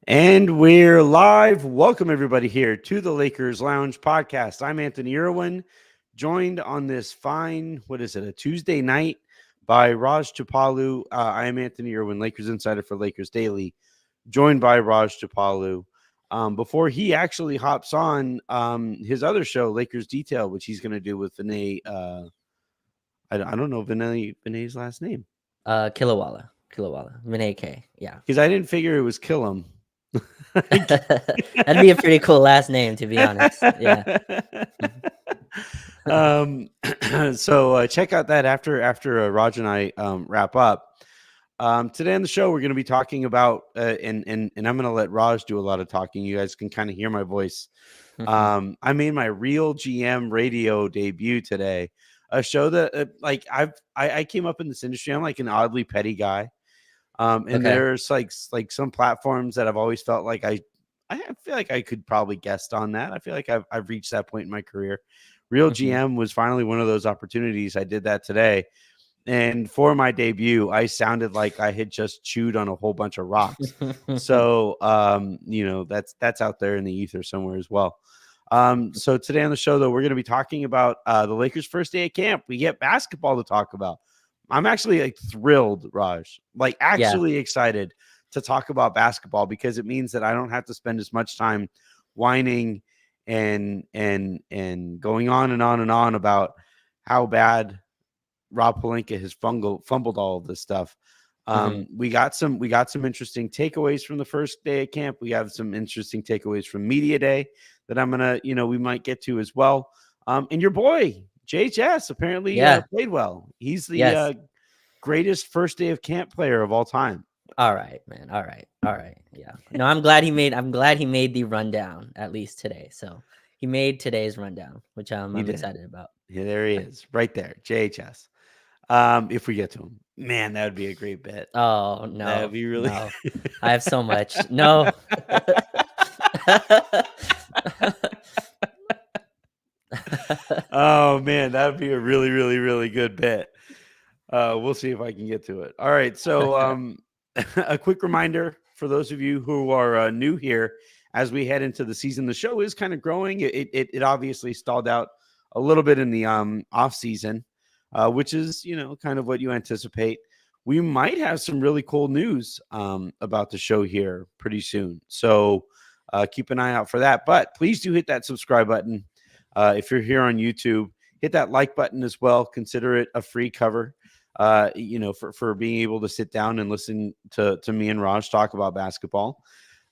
And we're live. Welcome, everybody, here to the Lakers Lounge podcast. I'm Anthony Irwin, joined on this fine, a Tuesday night by Raj Chapalu. I am Anthony Irwin, Lakers insider for Lakers Daily, joined by Raj Chapalu. Before he actually hops on his other show, Lakers Detail, which he's going to do with Vinay. I don't know Vinay's last name. Kilowalla, Vinay K. Yeah. Because I didn't figure it was Killam. That'd be a pretty cool last name, to be honest. Yeah. So check out that after Raj and I wrap up. Today on the show, we're going to be talking about and I'm going to let Raj do a lot of talking. You guys can kind of hear my voice. I made my Real GM radio debut today. A show that I came up in this industry. I'm like an oddly petty guy. And there's like some platforms that I've always felt like I feel like I could probably guest on that. I feel like I've reached that point in my career. Real GM was finally one of those opportunities. I did that today. And for my debut, I sounded like I had just chewed on a whole bunch of rocks. So, that's out there in the ether somewhere as well. So today on the show, though, we're going to be talking about the Lakers' first day at camp. We get basketball to talk about. I'm actually thrilled, Raj, excited to talk about basketball because it means that I don't have to spend as much time whining and going on and on and on about how bad Rob Pelinka has fumbled all of this stuff. We got some interesting takeaways from the first day of camp. We have some interesting takeaways from media day that I'm gonna, we might get to as well. And your boy JHS apparently played well. He's the greatest first day of camp player of all time. All right, man. All right. Yeah. No, I'm glad he made the rundown at least today. So he made today's rundown, which I'm excited about. Yeah, there he is, right there, JHS. If we get to him, man, that would be a great bit. Oh no, that would be really. No. I have so much. No. Oh man, that would be a really, really, really good bit. We'll see if I can get to it. All right, so a quick reminder for those of you who are new here as we head into the season. The show is kind of growing. It obviously stalled out a little bit in the off season, which is kind of what you anticipate. We might have some really cool news about the show here pretty soon, so keep an eye out for that. But please do hit that subscribe button. If you're here on YouTube, hit that like button as well. Consider it a free cover, for being able to sit down and listen to me and Raj talk about basketball.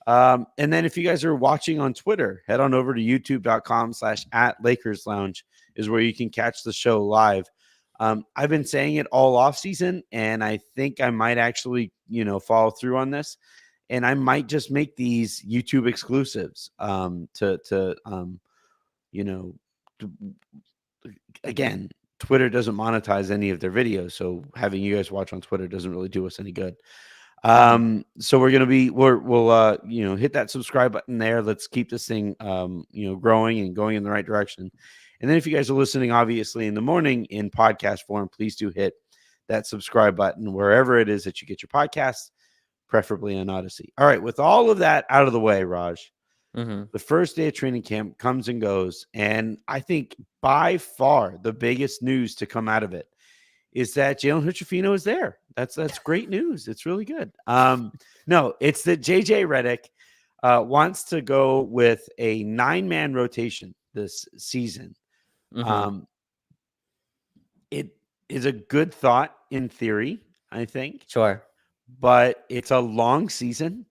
And then if you guys are watching on Twitter, head on over to youtube.com/@LakersLounge is where you can catch the show live. I've been saying it all off season, and I think I might actually, follow through on this. And I might just make these YouTube exclusives again, Twitter doesn't monetize any of their videos, so having you guys watch on Twitter doesn't really do us any good. So we'll hit that subscribe button there. Let's keep this thing growing and going in the right direction. And then if you guys are listening, obviously in the morning in podcast form, please do hit that subscribe button wherever it is that you get your podcasts, preferably on Odyssey. All right, with all of that out of the way, Raj. The first day of training camp comes and goes, and I think by far the biggest news to come out of it is that Jalen Hood-Schifino is there. That's great news. It's really good. No, it's that JJ Redick wants to go with a 9-man rotation this season. It is a good thought in theory, I think. Sure. But it's a long season.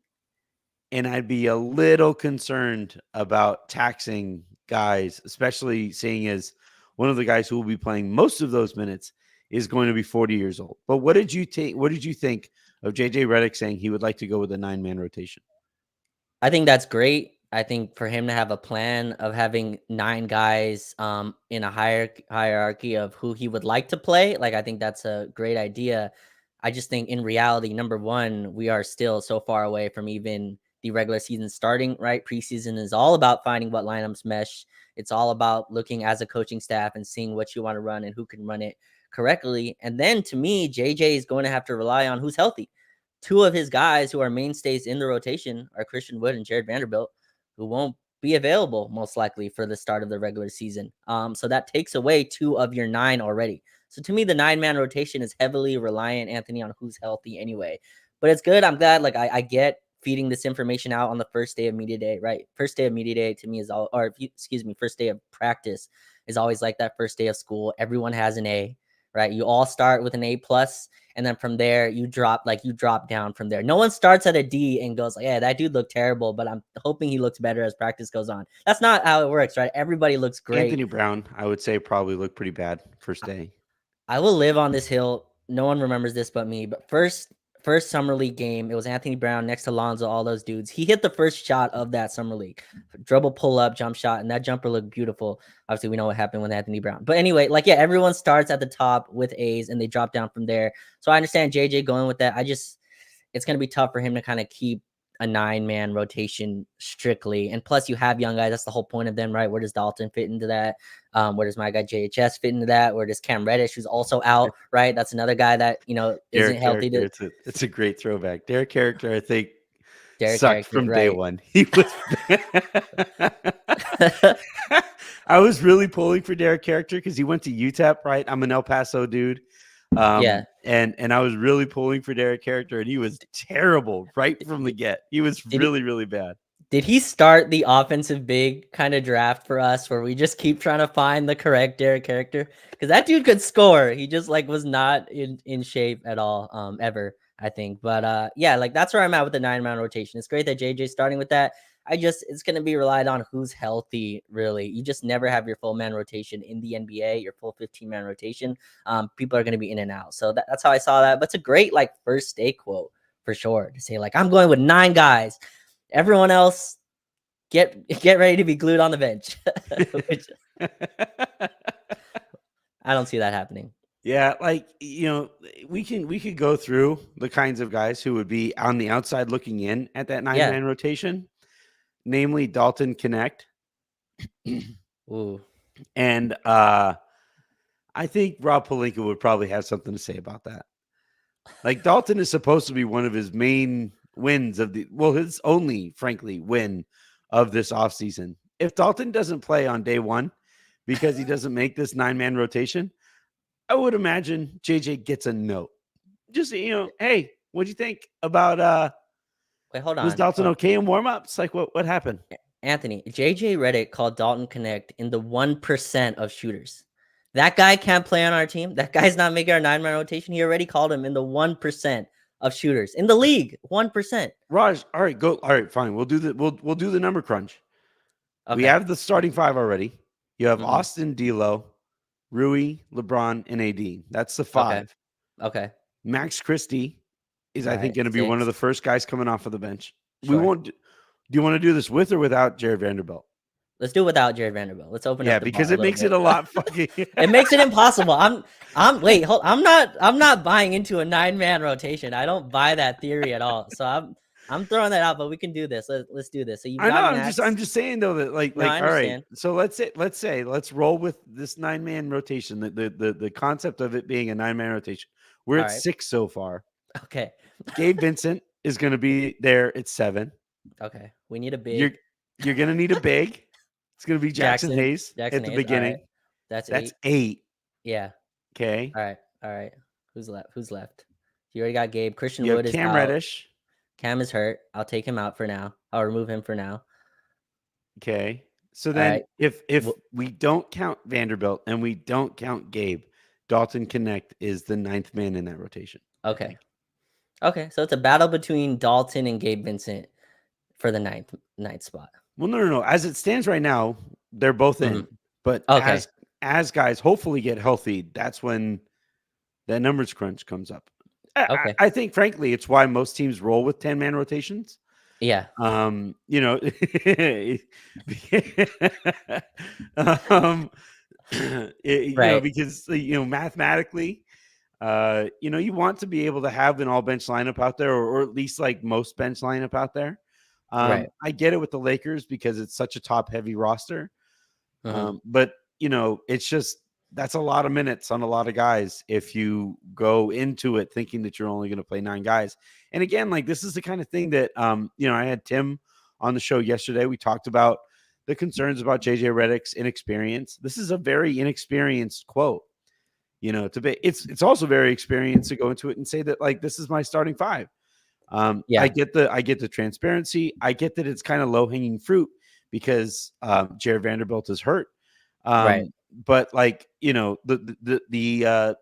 And I'd be a little concerned about taxing guys, especially seeing as one of the guys who will be playing most of those minutes is going to be 40 years old. But what did you think of JJ Redick saying he would like to go with a 9-man rotation? I think that's great. I think for him to have a plan of having 9 guys in a hierarchy of who he would like to play, I think that's a great idea. I just think in reality, number one, we are still so far away from even the regular season starting, right? Preseason is all about finding what lineups mesh. It's all about looking as a coaching staff and seeing what you want to run and who can run it correctly. And then to me, JJ is going to have to rely on who's healthy. two of his guys who are mainstays in the rotation are Christian Wood and Jared Vanderbilt, who won't be available most likely for the start of the regular season. So that takes away 2 of your 9 already. So to me, the 9-man rotation is heavily reliant, Anthony, on who's healthy anyway. But it's good. I'm glad. Like I get feeding this information out on the first day of media day, right? First day of media day to me is all, or excuse me, first day of practice is always like that first day of school. Everyone has an A, right? You all start with an A plus, and then from there you drop down from there. No one starts at a D and goes like, yeah, that dude looked terrible, but I'm hoping he looks better as practice goes on. That's not how it works, right? Everybody looks great. Anthony Brown, I would say, probably looked pretty bad first day. I will live on this hill. No one remembers this but me. But first summer league game, it was Anthony Brown next to Lonzo, all those dudes. He hit the first shot of that summer league, dribble, pull up, jump shot, and that jumper looked beautiful. Obviously, we know what happened with Anthony Brown. But anyway, like, yeah, everyone starts at the top with A's and they drop down from there. So I understand JJ going with that. It's going to be tough for him to kind of keep a 9-man rotation strictly. And plus, you have young guys. That's the whole point of them, right? Where does Dalton fit into that? Where does my guy JHS fit into that? Where does Cam Reddish, who's also out, right? That's another guy that, isn't healthy. It's a great throwback. Derek Character, I think, Derek sucked Character, from right. day one. He was. I was really pulling for Derek Character because he went to UTEP, right? I'm an El Paso dude. Yeah. And I was really pulling for Derek Character, and he was terrible right from the get. He was really bad. Did he start the offensive big kind of draft for us where we just keep trying to find the correct Derek Character? Because that dude could score. He just was not in shape at all, ever, I think. But yeah, that's where I'm at with the 9-man rotation. It's great that JJ's starting with that. It's going to be relied on who's healthy, really. You just never have your full man rotation in the NBA, your full 15-man rotation. People are going to be in and out. So that's how I saw that. But it's a great first day quote for sure to say I'm going with 9 guys. Everyone else, get ready to be glued on the bench. Which, I don't see that happening. Yeah, we could go through the kinds of guys who would be on the outside looking in at that 9-man rotation, namely Dalton Connect. Ooh. And I think Rob Pelinka would probably have something to say about that. Dalton is supposed to be one of his main wins his only, frankly, win of this offseason. If Dalton doesn't play on day one because he doesn't make this 9-man rotation, I would imagine JJ gets a note. Just, hey, what'd you think about wait, hold on. Was Dalton okay in warm-ups? What happened? Anthony, JJ Redick called Dalton Connect in the 1% of shooters. That guy can't play on our team. That guy's not making our 9-man rotation. He already called him in the 1% of shooters in the league. 1%. Raj, all right, go. All right, fine. We'll do the number crunch. Okay. We have the starting 5 already. You have Austin, D'Lo, Rui, LeBron, and AD. That's the 5. Okay. Max Christie is, I think, going to be 6. One of the first guys coming off of the bench. Sure. We won't. Do you want to do this with or without Jared Vanderbilt? Let's do it without Jared Vanderbilt. Let's open up. Yeah, because it makes it a lot fucking. It makes it impossible. I'm not buying into a 9-man rotation. I don't buy that theory at all. So I'm throwing that out, but we can do this. Let's do this. So you. I'm just saying though that all right. So let's roll with this 9-man rotation. The concept of it being a 9-man rotation. We're at 6 so far. Okay. Gabe Vincent is going to be there at 7. Okay. We need a big. You're going to need a big. It's going to be Jackson Hayes at the beginning. Right. That's 8. Yeah. Okay. All right. Who's left? You already got Gabe. Christian you Wood is Cam out. Reddish. Cam is hurt. I'll take him out for now. I'll remove him for now. Okay. So then if we don't count Vanderbilt and we don't count Gabe, Dalton Connect is the 9th man in that rotation. Okay. So it's a battle between Dalton and Gabe Vincent for the 9th spot. Well, no. As it stands right now, they're both in. But as guys hopefully get healthy, that's when that numbers crunch comes up. Okay. I think, frankly, it's why most teams roll with 10-man rotations. Yeah. You know, because mathematically, you want to be able to have an all bench lineup out there, or at least most bench lineup out there. Right. I get it with the Lakers because it's such a top heavy roster. But it's just that's a lot of minutes on a lot of guys if you go into it thinking that you're only going to play 9 guys. And again, like this is the kind of thing that I had Tim on the show yesterday. We talked about the concerns about JJ Redick's inexperience. This is a very inexperienced quote. To be it's also very experienced to go into it and say that like this is my starting 5. I Yeah. get the transparency. I get that it's kind of low hanging fruit because Jared Vanderbilt is hurt. Right. But like the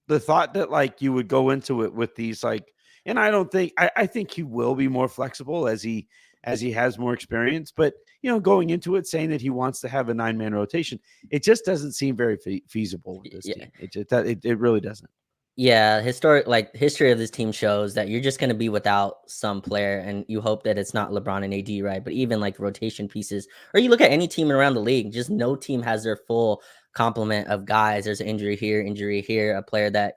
thought that like you would go into it with these like, and I think he will be more flexible as he has more experience. But going into it saying that he wants to have a 9-man rotation, it just doesn't seem very feasible with this Yeah. team. It really doesn't. Yeah, history of this team shows that you're just going to be without some player, and you hope that it's not LeBron and AD, right? But even like rotation pieces, or you look at any team around the league, just no team has their full complement of guys. There's an injury here, a player that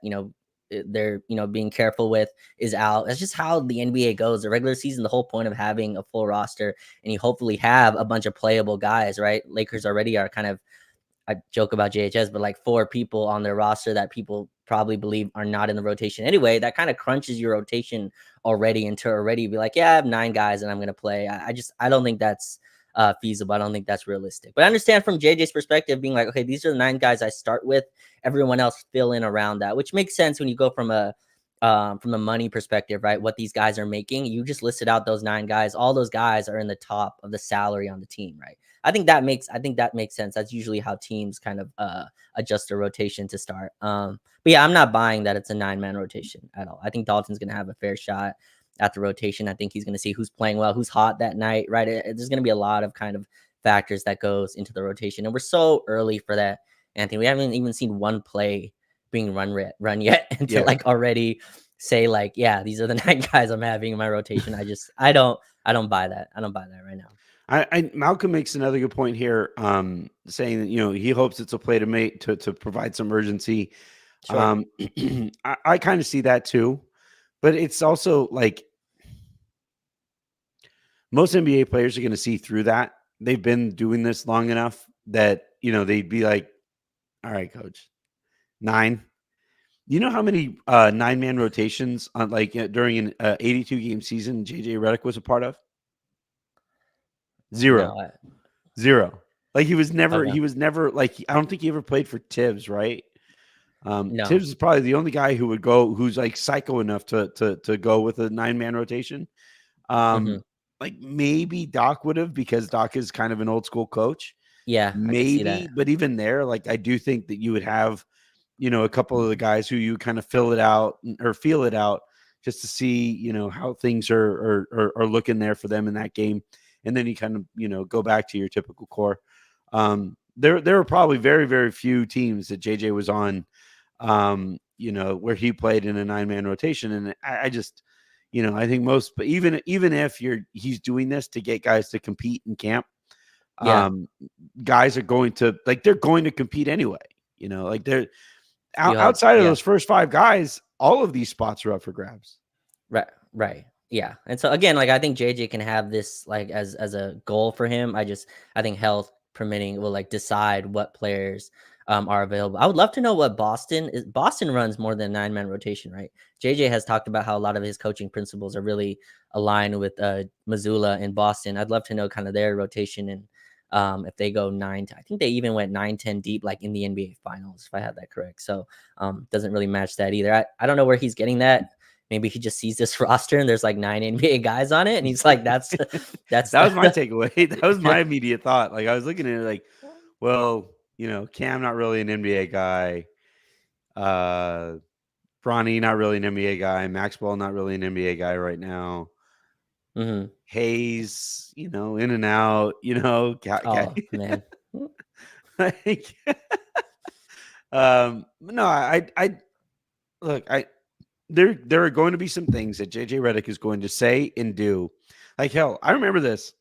they're being careful with is out. That's just how the NBA goes. The regular season, the whole point of having a full roster, and you hopefully have a bunch of playable guys, right? Lakers already are kind of, I joke about JHS, but like 4 people on their roster that people probably believe are not in the rotation anyway. That kind of crunches your rotation already into already be like, yeah, I have 9 guys and I'm going to play. I don't think that's feasible. I don't think that's realistic. But I understand from JJ's perspective being like, okay, these are the 9 guys I start with. Everyone else fill in around that, which makes sense when you go from a money perspective, right? What these guys are making. You just listed out those 9 guys. All those guys are in the top of the salary on the team, right? I think that makes sense. That's usually how teams kind of adjust their rotation to start. But yeah, I'm not buying that it's a 9-man rotation at all. I think Dalton's going to have a fair shot at the rotation. I think he's going to see who's playing well, who's hot that night, right? There's going to be a lot of kind of factors that goes into the rotation, and we're so early for that, Anthony. We haven't even seen one play being run yet and to like already say like, yeah, these are the 9 guys I'm having in my rotation. I don't buy that. I don't buy that right now. Malcolm makes another good point here, saying that he hopes it's a play to make to provide some urgency. Sure. I kind of see that too, but it's also like most NBA players are going to see through that. They've been doing this long enough that they'd be like, "All right, coach, 9." You know how many 9-man rotations on during an 82 game season JJ Redick was a part of? Zero. No. Zero. Like he was Okay. never like I don't think he ever played for Tibbs, right? No. Tibbs is probably the only guy who's like psycho enough to go with a 9-man rotation. Mm-hmm. Like maybe Doc would have because Doc is kind of an old school coach. Yeah, I could see Maybe, that. but even there, like I do think that you would have, a couple of the guys who you kind of fill it out or feel it out just to see, how things are looking there for them in that game. And then you kind of, go back to your typical core. There were probably very, very few teams that JJ was on, where he played in a 9-man rotation. And I just, I think most, but even if he's doing this to get guys to compete in camp, Yeah. guys are going to they're going to compete anyway. Like they're You hope. outside of Yeah. those first 5 guys, all of these spots are up for grabs. Right. Yeah. And so again, like I think JJ can have this like as a goal for him. I think health permitting will like decide what players are available. I would love to know what Boston runs more than 9-man rotation, right? JJ has talked about how a lot of his coaching principles are really aligned with Missoula in Boston. I'd love to know kind of their rotation and if they go I think they even went 9-10 deep, like in the NBA finals, if I had that correct. So doesn't really match that either. I don't know where he's getting that. Maybe he just sees this roster and there's like 9 NBA guys on it, and he's like, "That's That was my takeaway. That was my immediate thought. Like I was looking at it like, well, Cam not really an NBA guy. Bronny not really an NBA guy. Maxwell not really an NBA guy right now. Mhm. Hayes, in and out. Oh man, Like, no, I look, there are going to be some things that JJ Redick is going to say and do. Like hell, I remember this.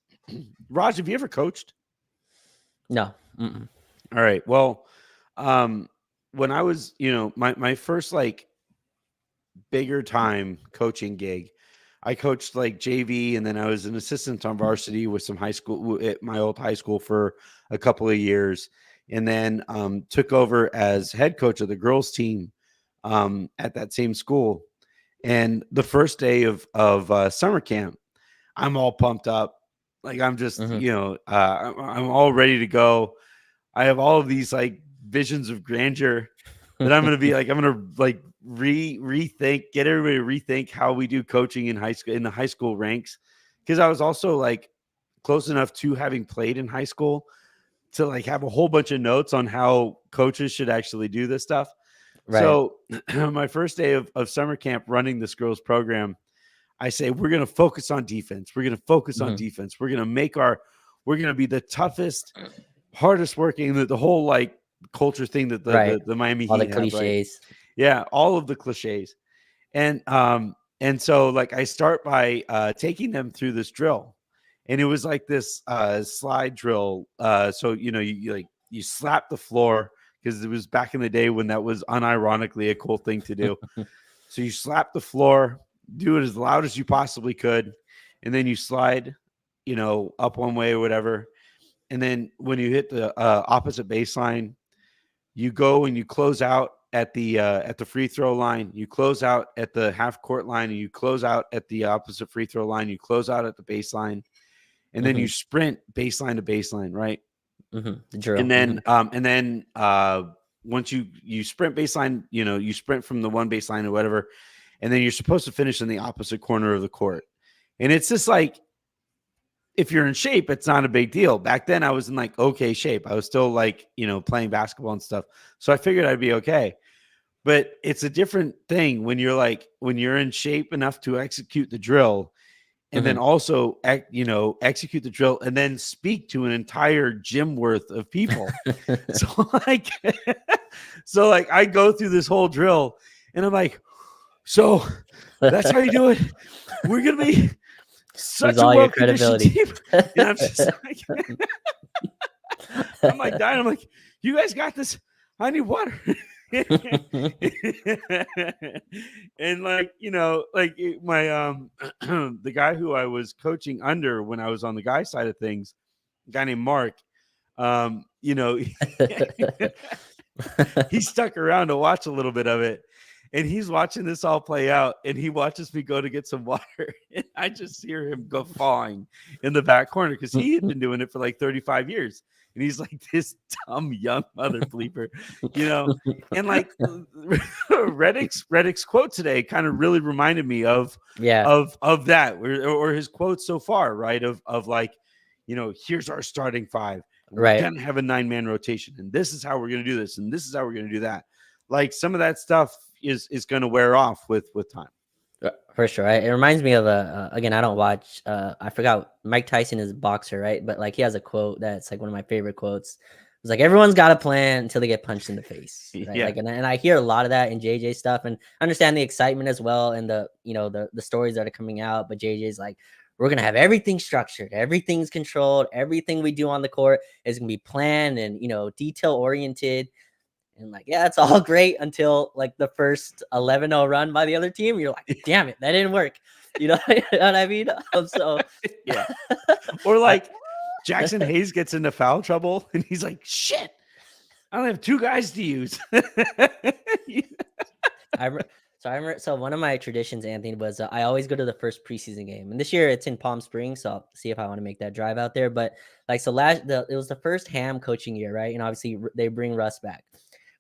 Raj, have you ever coached? no, mm-mm. All right. Well, when I was, my first like bigger time coaching gig, I coached like JV, and then I was an assistant on varsity with some high school at my old high school for a couple of years. and then took over as head coach of the girls team at that same school. And the first day of summer camp, I'm all pumped up. Like I'm just, I'm all ready to go. I have all of these like visions of grandeur that I'm gonna be like, I'm gonna like rethink, get everybody to rethink how we do coaching in high school, in the high school ranks. Because I was also like close enough to having played in high school to like have a whole bunch of notes on how coaches should actually do this stuff. Right. So my first day of summer camp running this girls program, I say, we're going to focus on defense. We're going to focus on defense. We're going to we're going to be the toughest, hardest working, the whole like culture thing that the Miami all Heat the have, right? cliches. Yeah. All of the cliches. And so like I start by taking them through this drill, and it was like this slide drill. So, you slap the floor, because it was back in the day when that was unironically a cool thing to do. So you slap the floor, do it as loud as you possibly could, and then you slide, up one way or whatever. And then when you hit the opposite baseline, you go and you close out at the free throw line. You close out at the half court line, and you close out at the opposite free throw line. You close out at the baseline, and then you sprint baseline to baseline, right? The drill. And then once you sprint baseline, you sprint from the one baseline or whatever, and then you're supposed to finish in the opposite corner of the court. And it's just like, if you're in shape, it's not a big deal. Back then I was in like okay shape. I was still like, playing basketball and stuff. So I figured I'd be okay. But it's a different thing when you're in shape enough to execute the drill, and then also, execute the drill and then speak to an entire gym worth of people. So like I go through this whole drill, and I'm like, so that's how you do it. We're going to be such a well-conditioned team. And I'm just like, I'm like dying. I'm like, you guys got this. I need water. And like, my the guy who I was coaching under when I was on the guy side of things, a guy named Mark, he stuck around to watch a little bit of it, and he's watching this all play out, and he watches me go to get some water, and I just hear him guffawing in the back corner, because he had been doing it for like 35 years. And he's like, this dumb young mother bleeper, and like Redick's quote today kind of really reminded me of that, or his quotes so far, right? Of like, here's our starting five. We're gonna have a 9-man rotation, and this is how we're gonna do this, and this is how we're gonna do that. Like some of that stuff is gonna wear off with time. For sure. Right? It reminds me of again, I don't watch, I forgot, Mike Tyson is a boxer, right? But like he has a quote that's like one of my favorite quotes. It's like, everyone's got a plan until they get punched in the face. Right? Yeah. Like, and I hear a lot of that in JJ stuff, and I understand the excitement as well, and the stories that are coming out. But JJ's like, we're gonna have everything structured, everything's controlled, everything we do on the court is gonna be planned and detail oriented. And like, yeah, it's all great until like the first 11-0 run by the other team. You're like, damn it, that didn't work. You know what I mean? So yeah. Or like Jackson Hayes gets into foul trouble, and he's like, shit, I only have 2 guys to use. So one of my traditions, Anthony, was I always go to the first preseason game, and this year it's in Palm Springs, so I'll see if I want to make that drive out there. But like, so it was the first Ham coaching year, right? And obviously they bring Russ back.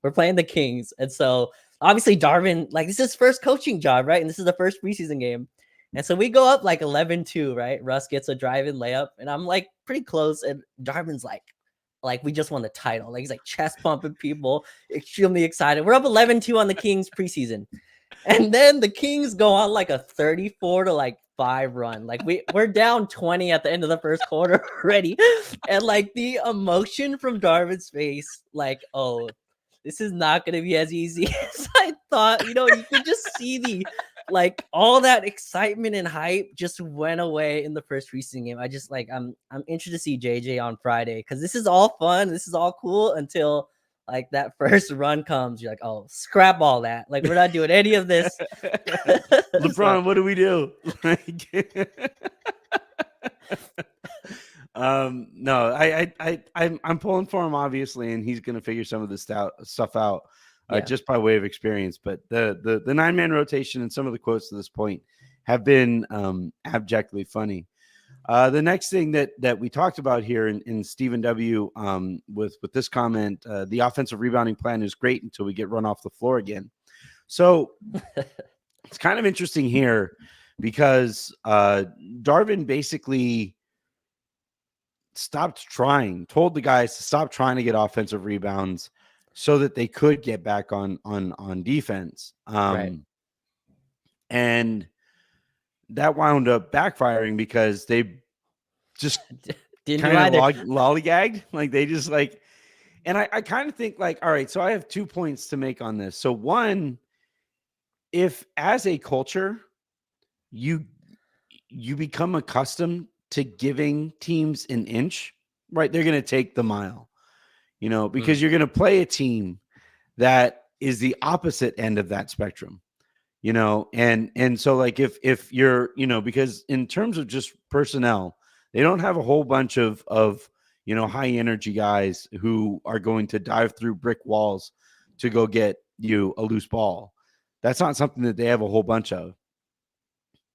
We're playing the Kings, and so obviously Darvin, like, this is his first coaching job, right? And this is the first preseason game, and so we go up like 11-2, right? Russ gets a drive-in layup, and I'm like pretty close, and Darvin's like we just won the title. Like, he's like chest pumping people, extremely excited. We're up 11-2 on the Kings preseason. And then the Kings go on like a 34-5 run. Like we're down 20 at the end of the first quarter already. And like the emotion from Darvin's face, like, oh, this is not going to be as easy as I thought. You could just see like all that excitement and hype just went away in the first preseason game. I just like, I'm interested to see JJ on Friday, because this is all fun. This is all cool until like that first run comes. You're like, oh, scrap all that. Like, we're not doing any of this. LeBron, what do we do? No, I'm pulling for him obviously, and he's going to figure some of this stuff out Yeah. just by way of experience. But the 9-man rotation and some of the quotes to this point have been abjectly funny. The next thing that we talked about here in Stephen W. With this comment, the offensive rebounding plan is great until we get run off the floor again. So it's kind of interesting here because Darvin basically told the guys to stop trying to get offensive rebounds so that they could get back on defense. Right. And that wound up backfiring because they just Didn't do kind of either. lollygagged. Like they just like, and I kind of think like, all right, so I have 2 points to make on this. So one, if as a culture, you become accustomed to giving teams an inch, right? They're going to take the mile, because you're going to play a team that is the opposite end of that spectrum, and so like if you're, because in terms of just personnel, they don't have a whole bunch of high energy guys who are going to dive through brick walls to go get you a loose ball. That's not something that they have a whole bunch of.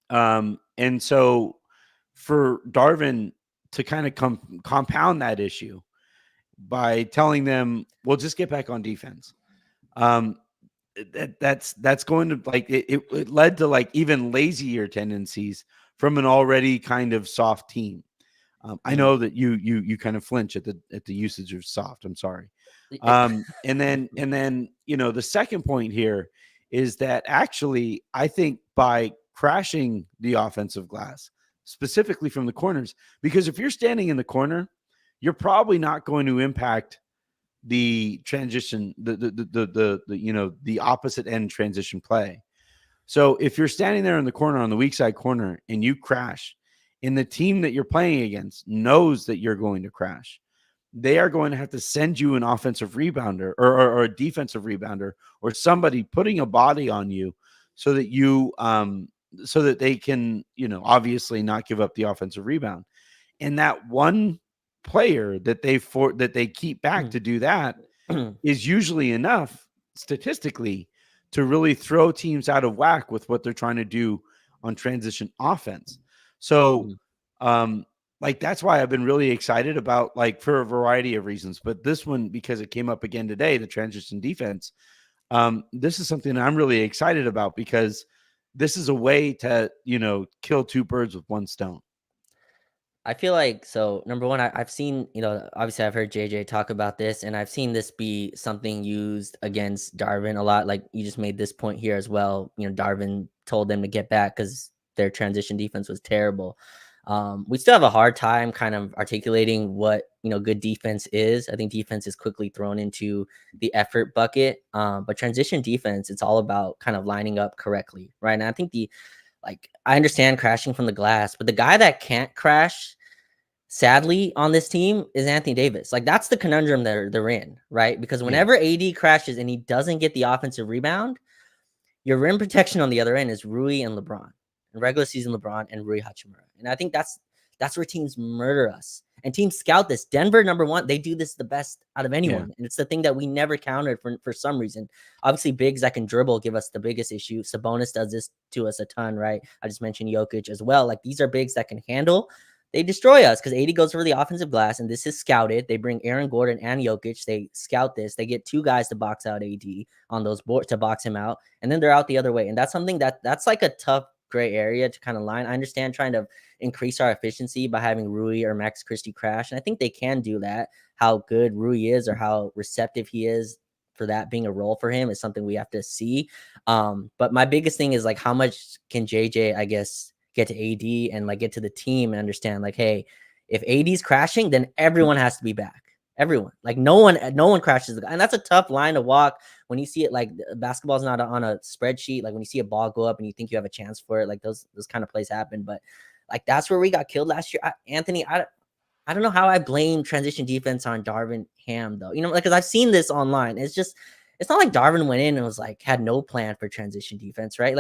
And so for Darvin to kind of compound that issue by telling them, well, just get back on defense. That's going to like it led to like even lazier tendencies from an already kind of soft team. I know that you kind of flinch at the usage of soft. I'm sorry. And then the second point here is that actually I think by crashing the offensive glass, specifically from the corners, because if you're standing in the corner, you're probably not going to impact the transition, the opposite end transition play. So if you're standing there in the corner on the weak side corner and you crash, and the team that you're playing against knows that you're going to crash, they are going to have to send you an offensive rebounder or a defensive rebounder or somebody putting a body on you so that so that they can, obviously not give up the offensive rebound. And that one player that they keep back to do that is usually enough statistically to really throw teams out of whack with what they're trying to do on transition offense. So, like that's why I've been really excited about, like, for a variety of reasons, but this one, because it came up again today, the transition defense. This is something I'm really excited about because this is a way to, kill 2 birds with 1 stone. I feel like, so number one, I've seen, obviously I've heard JJ talk about this, and I've seen this be something used against Darvin a lot. Like you just made this point here as well. Darvin told them to get back because their transition defense was terrible. We still have a hard time kind of articulating what, good defense is. I think defense is quickly thrown into the effort bucket. But transition defense, it's all about kind of lining up correctly, right? And I think I understand crashing from the glass, but the guy that can't crash, sadly, on this team is Anthony Davis. Like that's the conundrum they're in, right? Because whenever AD crashes and he doesn't get the offensive rebound, your rim protection on the other end is Rui and LeBron, and regular season LeBron and Rui Hachimura. And I think that's where teams murder us. And teams scout this. Denver, number one, they do this the best out of anyone. And it's the thing that we never countered for some reason. Obviously, bigs that can dribble give us the biggest issue. Sabonis does this to us a ton, right? I just mentioned Jokic as well. Like these are bigs that can handle. They destroy us because 80 goes for the offensive glass, and this is scouted. They bring Aaron Gordon and Jokic. They scout this. They get 2 guys to box out AD on those boards to box him out, and then they're out the other way. And that's something that's like a tough gray area to kind of line. I understand trying to increase our efficiency by having Rui or Max Christie crash, and I think they can do that. How good Rui is or how receptive he is for that being a role for him is something we have to see. But my biggest thing is like how much can JJ, I guess, get to AD and like get to the team and understand like, hey, if AD's crashing, then everyone has to be back. Everyone, like no one crashes the guy. And that's a tough line to walk when you see it. Like basketball is not on a spreadsheet. Like when you see a ball go up and you think you have a chance for it, like those kind of plays happen. But like that's where we got killed last year. Anthony, I don't know how I blame transition defense on Darvin Ham though. Like because I've seen this online. It's it's not like Darvin went in and was like had no plan for transition defense, right?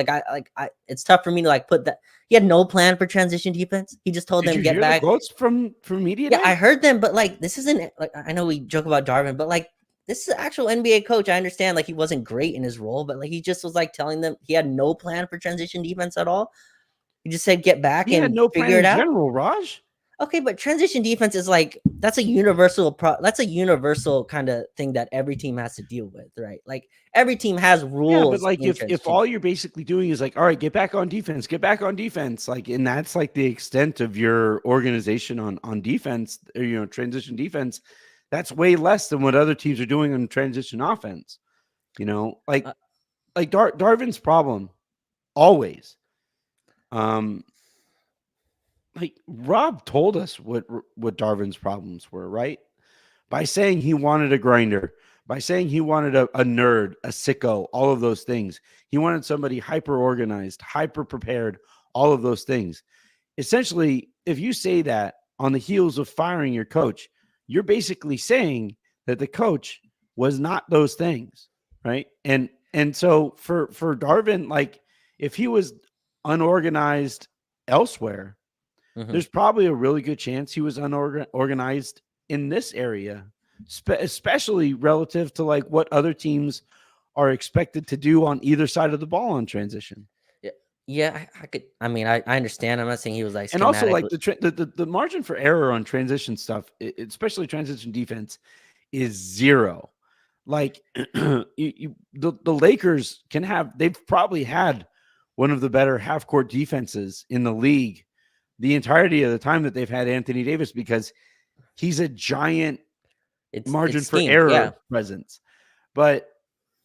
It's tough for me to like put that he had no plan for transition defense. He just told Did them you get hear the back. quotes from media Yeah, day? I heard them, but like this isn't like I know we joke about Darvin, but like this is an actual NBA coach. I understand like he wasn't great in his role, but like he just was like telling them he had no plan for transition defense at all. He just said get back He had and no plan figure it in out. general, Raj. Okay, but transition defense is like that's a universal kind of thing that every team has to deal with, right? Like every team has Yeah, but rules like in if transition. all you're basically doing is like, all right, get back on defense, like, and that's like the extent of your organization on defense, or, transition defense, that's way less than what other teams are doing on transition offense. Like Uh, Darvin's problem always, um, like Rob told us what Darvin's problems were, right? By saying he wanted a grinder, by saying he wanted a nerd, a sicko, all of those things. He wanted somebody hyper organized, hyper prepared, all of those things. Essentially, if you say that on the heels of firing your coach, you're basically saying that the coach was not those things, right? And so for Darvin, like if he was unorganized elsewhere, mhm. there's probably a really good chance he was unorganized in this area, especially relative to like what other teams are expected to do on either side of the ball on transition. Yeah, yeah, I could. I mean, I understand. I'm not saying he was like And also schematic. like the margin for error on transition stuff, especially transition defense, is zero. Like the Lakers they've probably had one of the better half court defenses in the league the entirety of the time that they've had Anthony Davis, because he's a giant It's margin for schemed. Yeah, error presence. But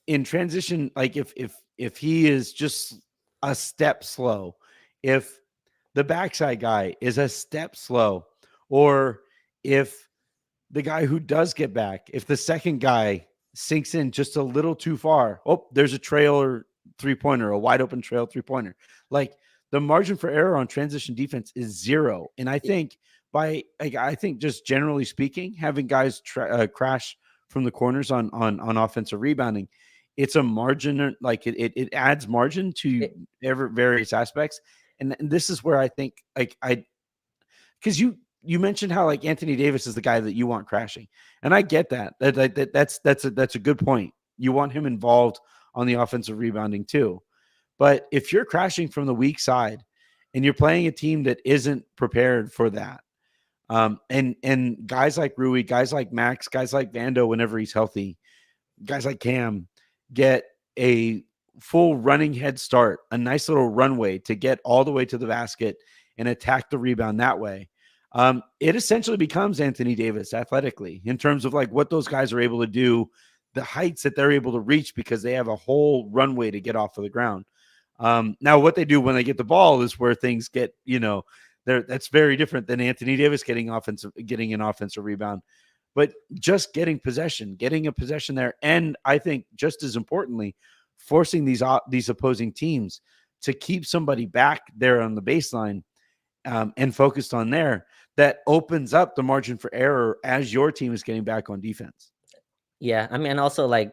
in transition, like if he is just a step slow, if the backside guy is a step slow, or if the guy who does get back, if the second guy sinks in just a little too far, oh, there's a trailer 3-pointer, a wide open trail 3-pointer. Like the margin for error on transition defense is zero. And I think just generally speaking, having guys crash from the corners on offensive rebounding, it's a margin, like it adds margin to it, various aspects. And this is where I think because you mentioned how like Anthony Davis is the guy that you want crashing, and I get that. That's a good point. You want him involved on the offensive rebounding too. But if you're crashing from the weak side and you're playing a team that isn't prepared for that, and guys like Rui, guys like Max, guys like Vando, whenever he's healthy, guys like Cam get a full running head start, a nice little runway to get all the way to the basket and attack the rebound that way. It essentially becomes Anthony Davis athletically in terms of like what those guys are able to do, the heights that they're able to reach because they have a whole runway to get off of the ground. Now, what they do when they get the ball is where things get, that's very different than Anthony Davis getting an offensive rebound. But just getting a possession there, and I think just as importantly, forcing these opposing teams to keep somebody back there on the baseline, and focused on there, that opens up the margin for error as your team is getting back on defense. yeah. I mean, also like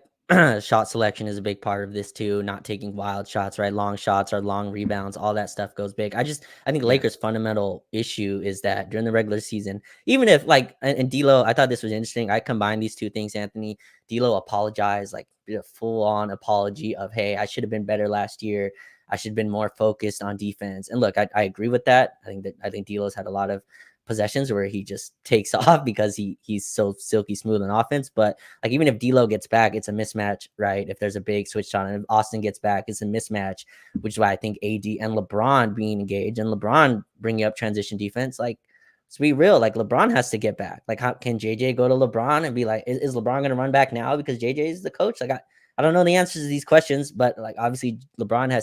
shot selection is a big part of this too. Not taking wild shots, right? Long shots or long rebounds, all that stuff goes big. I think Yeah. Lakers' fundamental issue is that during the regular season, even if like and D'Lo, I thought this was interesting. I combined these two things. Anthony D'Lo apologized, like did a full on apology of, hey, I should have been better last year. I should have been more focused on defense. And look, I agree with that. I think D'Lo's had a lot of possessions where he just takes off because he's so silky smooth on offense. But like even if D'Lo gets back, it's a mismatch, right? If there's a big switch on, and if Austin gets back, it's a mismatch, which is why I think AD and LeBron being engaged and LeBron bringing up transition defense, like let's be real, like LeBron has to get back. Like how can JJ go to LeBron and be like, is LeBron going to run back now because JJ is the coach? Like I don't know the answers to these questions, but like obviously LeBron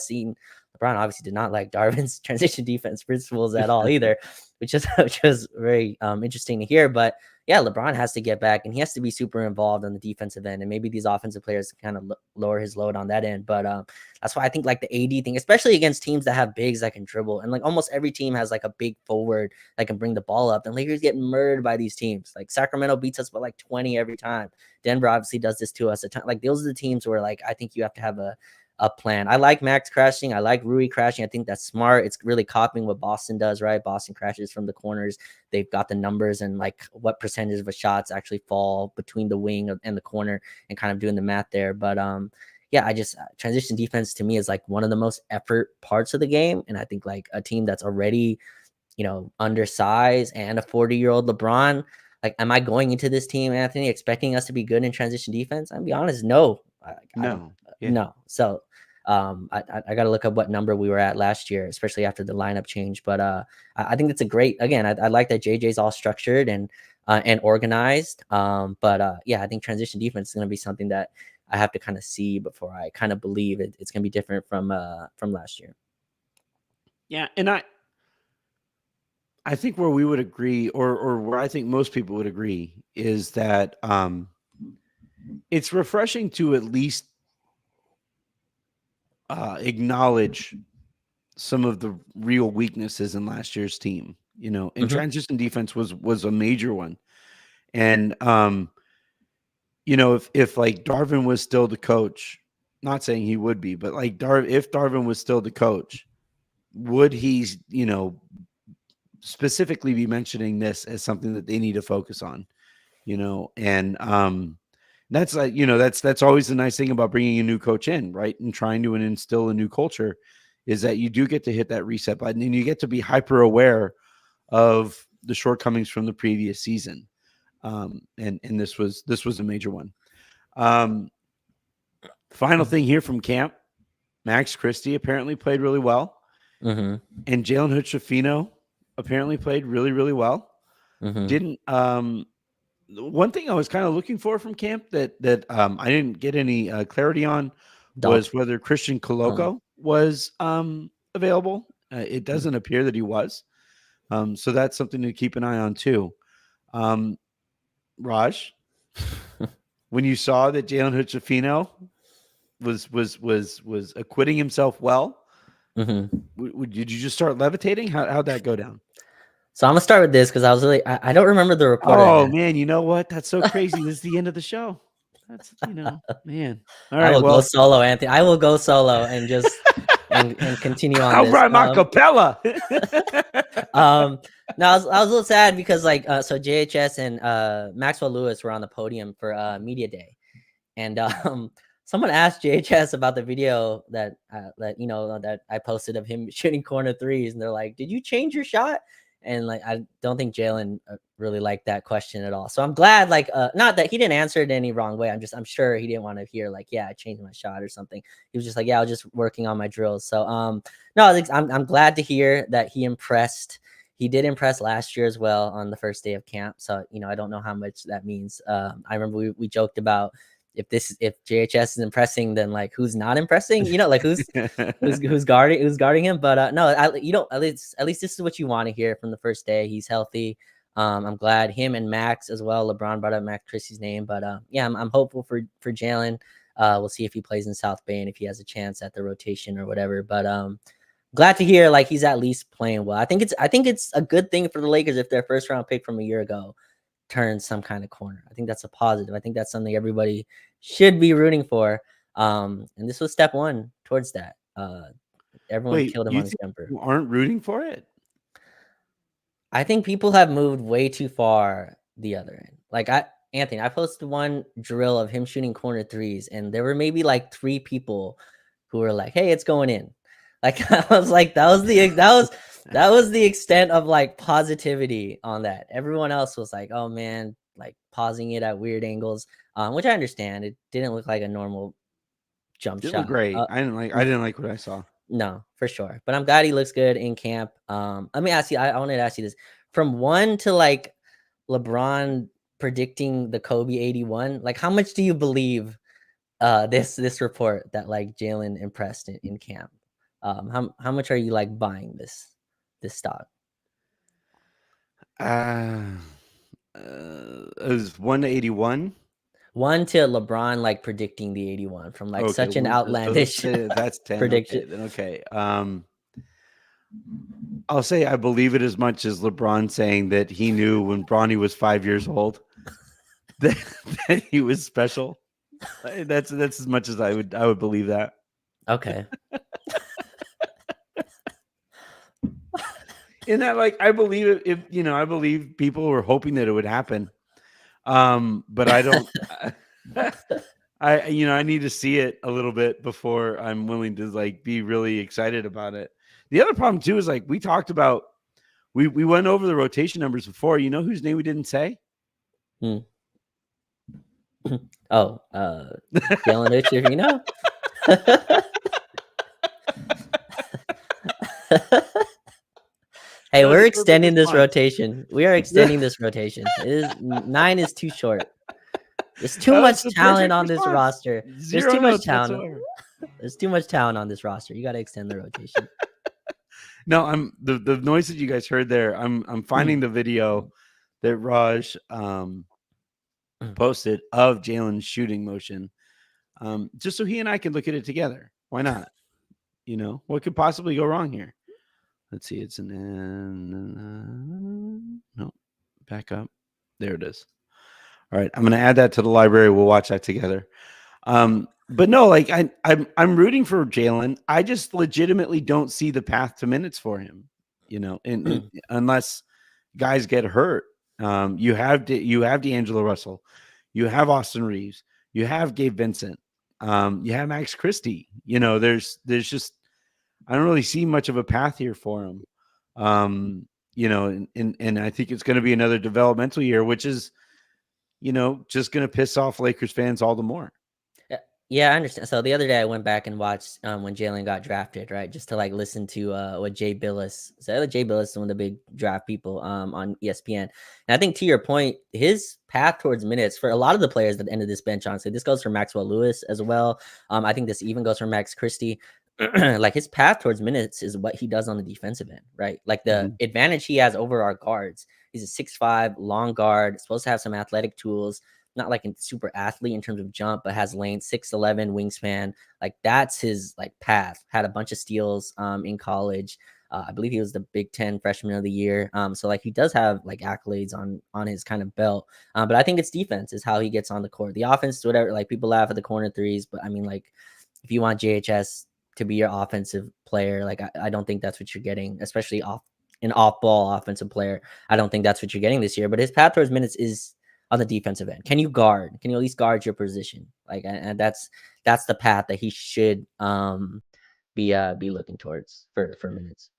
obviously did not like Darvin's transition defense principles at all either, which is very interesting to hear. But yeah, LeBron has to get back and he has to be super involved on the defensive end. And maybe these offensive players can kind of lower his load on that end. But that's why I think like the AD thing, especially against teams that have bigs that can dribble. And like almost every team has like a big forward that can bring the ball up. And Lakers get murdered by these teams. Like Sacramento beats us by like 20 every time. Denver obviously does this to us a ton. Like those are the teams where like I think you have to have a plan. I like Max crashing. I like Rui crashing. I think that's smart. It's really copying what Boston does, right? Boston crashes from the corners. They've got the numbers and like what percentage of the shots actually fall between the wing and the corner and kind of doing the math there. But yeah, I just transition defense to me is like one of the most effort parts of the game. And I think like a team that's already, undersized and a 40-year-old LeBron, like, am I going into this team, Anthony, expecting us to be good in transition defense? I'll be honest, no. I don't. No. Yeah. No. So I got to look up what number we were at last year, especially after the lineup change. But I think it's a great. Again, I like that JJ's all structured and organized. But yeah, I think transition defense is going to be something that I have to kind of see before I kind of believe it's going to be different from last year. Yeah, and I think where we would agree, or where I think most people would agree, is that it's refreshing to at least acknowledge some of the real weaknesses in last year's team. And transition defense was a major one. And if like Darvin was still the coach, not saying he would be, but like if Darvin was still the coach, would he, specifically be mentioning this as something that they need to focus on? And that's like, that's always the nice thing about bringing a new coach in, right? And trying to instill a new culture is that you do get to hit that reset button and you get to be hyper aware of the shortcomings from the previous season. And this was a major one. Final thing here from camp, Max Christie apparently played really well. Mm-hmm. And Jalen Hood-Schifino apparently played really, really well. Mm-hmm. Didn't one thing I was kind of looking for from camp that I didn't get any clarity on was whether Christian Coloco was available. It doesn't appear that he was. So that's something to keep an eye on too. Raj, when you saw that Jalen Hood-Schifino was acquitting himself well, did you just start levitating? How'd that go down? So I'm gonna start with this because I was really I don't remember the report. Oh man, you know what? That's so crazy. This is the end of the show. That's man. All right, I will go solo, Anthony. I will go solo and just and continue on. I'll run my capella. No, I was a little sad because like so JHS and Maxwell Lewis were on the podium for media day, and someone asked JHS about the video that that I posted of him shooting corner threes, and they're like, "Did you change your shot?" And like, I don't think Jalen really liked that question at all. So I'm glad, like, not that he didn't answer it any wrong way. I'm sure he didn't want to hear like, yeah, I changed my shot or something. He was just like, yeah, I was just working on my drills. So, no, I'm glad to hear that he impressed. He did impress last year as well on the first day of camp. So, I don't know how much that means. I remember we joked about if JHS is impressing, then like who's not impressing, like who's guarding him. But no, at least this is what you want to hear from the first day. He's healthy. I'm glad him and Max as well. LeBron brought up Max Christie's name, but yeah, I'm hopeful for Jalen. We'll see if he plays in South Bay and if he has a chance at the rotation or whatever. But glad to hear like he's at least playing well. I think it's a good thing for the Lakers if their first round pick from a year ago turns some kind of corner. I think that's a positive. I think that's something everybody should be rooting for. And this was step one towards that. Everyone killed him on his jumper. You aren't rooting for it? I think people have moved way too far the other end. Like Anthony, I posted one drill of him shooting corner threes, and there were maybe like 3 people who were like, "Hey, it's going in." Like I was like, that was the extent of like positivity on that. Everyone else was like, "Oh man," like pausing it at weird angles, which I understand. It didn't look like a normal jump shot. Looked great. I didn't like what I saw. No, for sure. But I'm glad he looks good in camp. Let me ask you. I wanted to ask you this: from 1 to like LeBron predicting the Kobe 81, like how much do you believe this report that like Jalen impressed in camp? How much are you like buying this stock? is 1 to 81. 1 to LeBron like predicting the 81 from like Okay, such an so outlandish that's 10. prediction. Okay, then okay. I'll say I believe it as much as LeBron saying that he knew when Bronny was 5 years old that, that he was special. That's as much as I would believe that. Okay. In that, like, I believe it. If I believe people were hoping that it would happen. But I don't. I need to see it a little bit before I'm willing to like be really excited about it. The other problem too is like we talked about. We went over the rotation numbers before. You know whose name we didn't say? Hmm. Oh, Jalen Uchihavino. Hey, we're extending this rotation. We are extending this rotation. 9 is too short. There's too much talent on this roster. There's too much talent. There's too much talent on this roster. You got to extend the rotation. No, I'm the noise that you guys heard there. I'm finding the video that Raj posted of Jalen's shooting motion, just so he and I can look at it together. Why not? What could possibly go wrong here? Let's see. It's no, back up. There it is. All right, I'm going to add that to the library. We'll watch that together. But no, like I'm rooting for Jalen. I just legitimately don't see the path to minutes for him. Unless guys get hurt. You have D'Angelo Russell, you have Austin Reeves, you have Gabe Vincent, you have Max Christie. There's just I don't really see much of a path here for him. And I think it's going to be another developmental year, which is just going to piss off Lakers fans all the more. Yeah, I understand. So the other day I went back and watched when Jalen got drafted, right? Just to like listen to what Jay Billis said. Jay Billis is one of the big draft people on ESPN. And I think to your point, his path towards minutes for a lot of the players that ended this bench, honestly, this goes for Maxwell Lewis as well. I think this even goes for Max Christie. Like his path towards minutes is what he does on the defensive end, right? Like the advantage he has over our guards. He's a 6'5" long guard, supposed to have some athletic tools. Not like a super athlete in terms of jump, but has length, 6'11" wingspan. Like that's his like path. Had a bunch of steals in college. I believe he was the Big Ten Freshman of the Year. So like he does have like accolades on his kind of belt. But I think it's defense is how he gets on the court. The offense, whatever. Like people laugh at the corner threes, but I mean like if you want JHS to be your offensive player, like I don't think that's what you're getting, especially an off-ball offensive player. I don't think that's what you're getting this year. But his path towards minutes is on the defensive end. Can you guard? Can you at least guard your position? Like, and that's the path that he should be looking towards for minutes.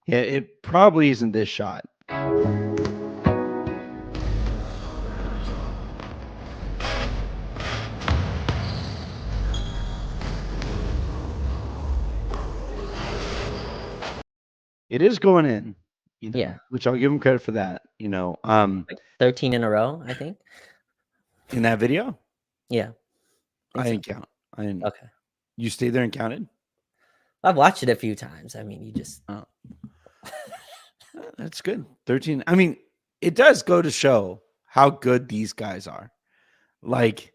Yeah, it probably isn't this shot. It is going in, yeah, which I'll give him credit for that. like 13 in a row, I think. In that video, yeah, I didn't count. Okay. You stayed there and counted? I've watched it a few times. I mean, you just that's good. 13. I mean, it does go to show how good these guys are. Like,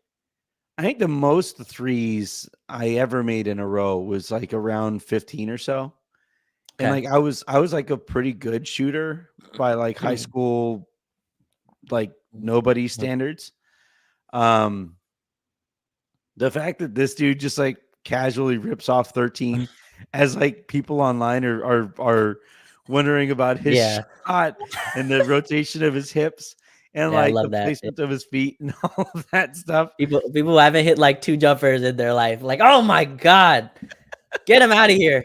I think the most threes I ever made in a row was like around 15 or so. And like I was like a pretty good shooter by like high school, like nobody standards. The fact that this dude just like casually rips off 13 as like people online are wondering about his shot and the rotation of his hips and like the placement of his feet and all of that stuff. People who haven't hit like 2 jumpers in their life, like, oh my God, get him out of here.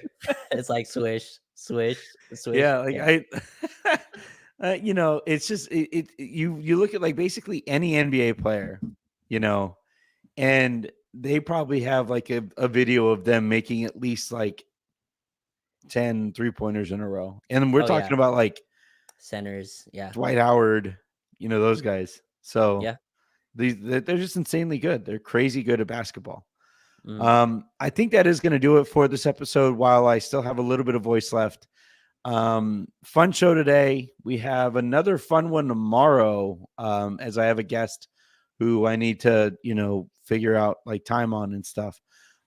It's like swish. Yeah, like it's just you look at like basically any NBA player, and they probably have like a video of them making at least like 10 3-pointers in a row. And we're talking about like centers, Dwight Howard, those guys. So yeah, they're just insanely good. They're crazy good at basketball. I think that is going to do it for this episode. While I still have a little bit of voice left, Fun show today. We have another fun one tomorrow. As I have a guest who I need to, figure out like time on and stuff.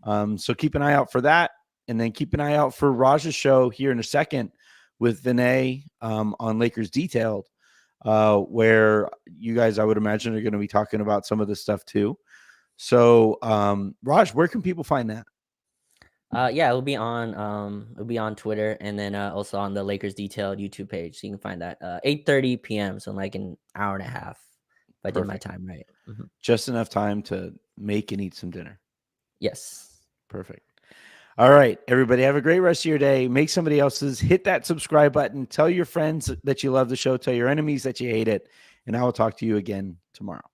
So keep an eye out for that. And then keep an eye out for Raj's show here in a second with Vinay on Lakers Detailed, where you guys, I would imagine, are going to be talking about some of this stuff too. So, Raj, where can people find that? Yeah, it'll be on Twitter, and then also on the Lakers Detailed YouTube page. So you can find that 8:30 p.m. So in like an hour and a half, if I did my time right. Just enough time to make and eat some dinner. Yes. Perfect. All right, everybody, have a great rest of your day. Make somebody else's. Hit that subscribe button. Tell your friends that you love the show. Tell your enemies that you hate it. And I will talk to you again tomorrow.